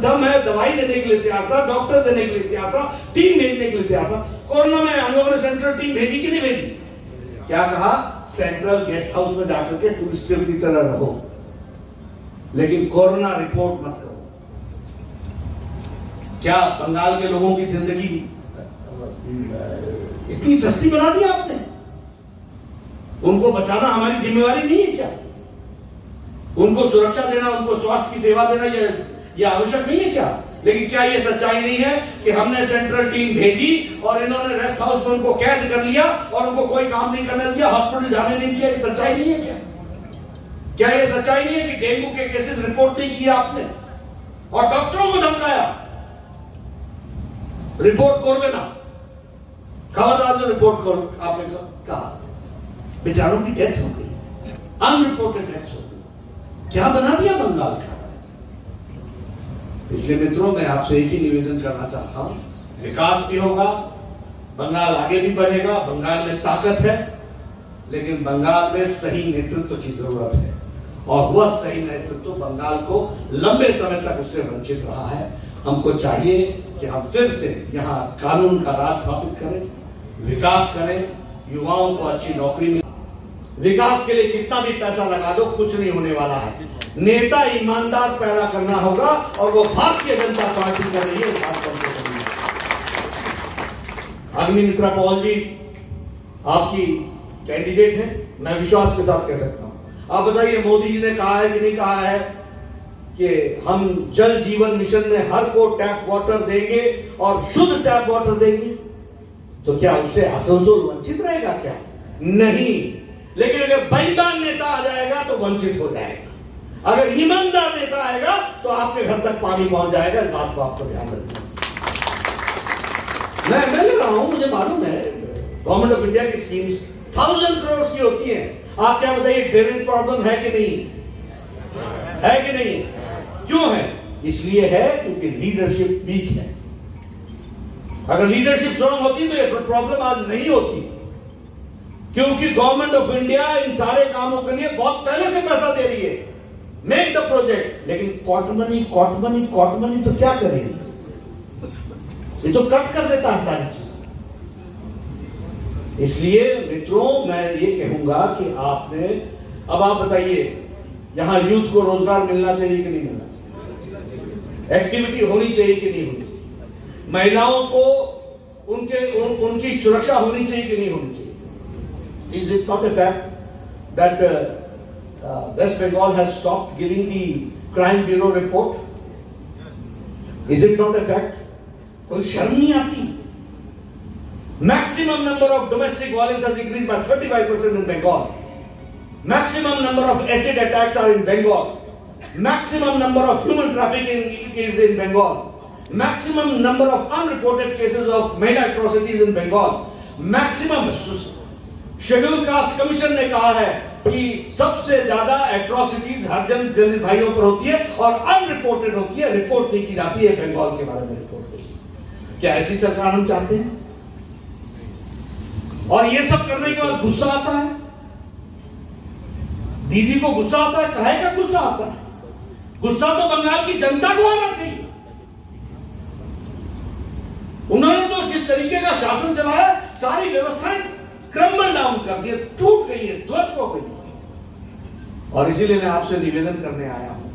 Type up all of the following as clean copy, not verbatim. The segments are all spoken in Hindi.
था, मैं दवाई देने के लिए तैयार था, डॉक्टर देने के लिए तैयार था, टीम भेजने के लिए तैयार था। कोरोना में हम लोगों ने सेंट्रल टीम भेजी कि नहीं भेजी? क्या कहा? सेंट्रल गेस्ट हाउस में जाकर के टूरिस्टों की तरह रहो, लेकिन कोरोना रिपोर्ट मत करो। क्या बंगाल के लोगों की जिंदगी इतनी सस्ती बना दी आपने? उनको बचाना हमारी जिम्मेवारी नहीं है क्या? उनको सुरक्षा देना, उनको स्वास्थ्य की सेवा देना ये आवश्यक नहीं है क्या? लेकिन क्या ये सच्चाई नहीं है कि हमने सेंट्रल टीम भेजी और इन्होंने रेस्ट हाउस में उनको कैद कर लिया और उनको कोई काम नहीं करने दिया, हॉस्पिटल जाने नहीं दिया? ये सच्चाई नहीं है क्या? क्या ये सच्चाई नहीं है कि डेंगू के केसेस रिपोर्ट नहीं किया आपने और डॉक्टरों को धमकाया? रिपोर्ट करवे ना, खबरदार जो रिपोर्ट कर आपने कहा, बेचारों की डेथ हो गई, अनरिपोर्टेड डेथ हो गई। क्या बना दिया बंगाल का? इसलिए मित्रों, मैं आपसे एक ही निवेदन करना चाहता हूं, विकास भी होगा, बंगाल आगे भी बढ़ेगा, बंगाल में ताकत है, लेकिन बंगाल में सही नेतृत्व की जरूरत है और वह सही नेतृत्व बंगाल को लंबे समय तक उससे वंचित रहा है। हमको चाहिए कि हम फिर से यहाँ कानून का राज स्थापित करें, विकास करें, युवाओं को अच्छी नौकरी मिले। विकास के लिए कितना भी पैसा लगा दो, कुछ नहीं होने वाला है। नेता ईमानदार पैदा करना होगा और वो भारतीय जनता पार्टी कर रही है। अग्निमित्रा पॉल जी आपकी कैंडिडेट है, मैं विश्वास के साथ कह सकता हूं। आप बताइए, मोदी जी ने कहा है कि नहीं कहा है कि हम जल जीवन मिशन में हर को टैप वाटर देंगे और शुद्ध टैप वाटर देंगे? तो क्या उससे आसनसोल वंचित रहेगा क्या? नहीं। लेकिन अगर बेईमान नेता आ जाएगा तो वंचित हो जाएगा। अगर ईमानदार नेता आएगा तो आपके घर तक पानी पहुंच जाएगा। इस बात को आपको ध्यान रखना। मैं ले रहा हूं, मुझे मालूम है गवर्नमेंट ऑफ इंडिया की स्कीम्स 1000 करोड़ की होती है। आप क्या बताइए, ड्रेनेज प्रॉब्लम है कि नहीं है? कि नहीं? क्यों है? इसलिए है क्योंकि लीडरशिप वीक है। अगर लीडरशिप स्ट्रांग होती तो ये प्रॉब्लम आज नहीं होती, क्योंकि गवर्नमेंट ऑफ इंडिया इन सारे कामों के लिए बहुत पहले से पैसा दे रही है। मेक द प्रोजेक्ट, लेकिन कॉट मनी तो क्या करेगी? ये तो कट कर देता है सारी चीज। इसलिए मित्रों, मैं ये कहूंगा कि आपने, अब आप बताइए, यहां यूथ को रोजगार मिलना चाहिए कि नहीं मिलना चाहिए? एक्टिविटी होनी चाहिए कि नहीं होनी चाहिए? महिलाओं को उनकी सुरक्षा होनी चाहिए कि नहीं होनी चाहिए? Is it not a fact that West Bengal has stopped giving the crime bureau report? Is it not a fact? कोई शर्म नहीं आती? Maximum number of domestic violence has increased by 35% in Bengal. Maximum number of acid attacks are in Bengal. Maximum number of human trafficking is in Bengal. Maximum number of unreported cases of male atrocities in Bengal. Maximum schedule caste commission ने कहा है कि सबसे ज्यादा एट्रोसिटीज हरिजन दलित भाइयों पर होती है और अनरिपोर्टेड होती है, रिपोर्ट नहीं की जाती है। बंगाल के बारे में रिपोर्ट नहीं। क्या ऐसी सरकार हम चाहते हैं? और ये सब करने के बाद गुस्सा आता है, दीदी को गुस्सा आता है। काहे का गुस्सा आता है? गुस्सा तो बंगाल की जनता को आना चाहिए। उन्होंने तो जिस तरीके का शासन चलाया, सारी व्यवस्थाएं क्रम्बल डाउन कर दिए, टूट गई है, ध्वस्त हो गई है। और इसीलिए मैं आपसे निवेदन करने आया हूं,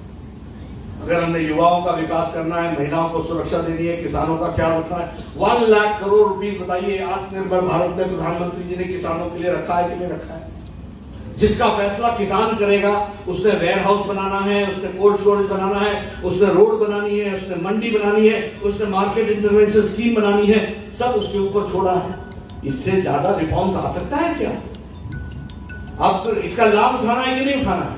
अगर हमने युवाओं का विकास करना है, महिलाओं को सुरक्षा देनी है, किसानों का ख्याल रखना है, 1 लाख करोड़ रुपए बताइए आत्मनिर्भर भारत में प्रधानमंत्री जी ने किसानों के लिए रखा है कि नहीं रखा है? जिसका फैसला किसान करेगा, उसने वेयर हाउस बनाना है, उसने कोल्ड स्टोरेज बनाना है, उसने रोड बनानी है, उसने मंडी बनानी है, उसने मार्केट इंटरवेंशन स्कीम बनानी है, सब उसके ऊपर छोड़ा है। इससे ज्यादा रिफॉर्म्स आ सकता है क्या? अब तो इसका लाभ उठाना है कि नहीं उठाना है?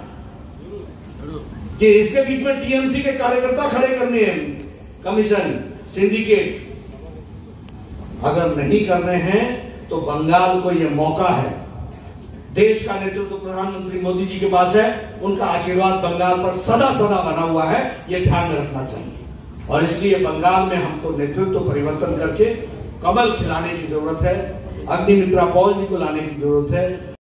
कि इसके बीच में टीएमसी के कार्यकर्ता खड़े करने हैं, कमीशन, सिंडिकेट? अगर नहीं करने हैं तो बंगाल को यह मौका है। देश का नेतृत्व प्रधानमंत्री मोदी जी के पास है, उनका आशीर्वाद बंगाल पर सदा सदा बना हुआ है, यह ध्यान में रखना चाहिए। और इसलिए बंगाल में हमको नेतृत्व परिवर्तन करके कमल खिलाने की जरूरत है, अग्निमित्रा पॉल जी को लाने की जरूरत है।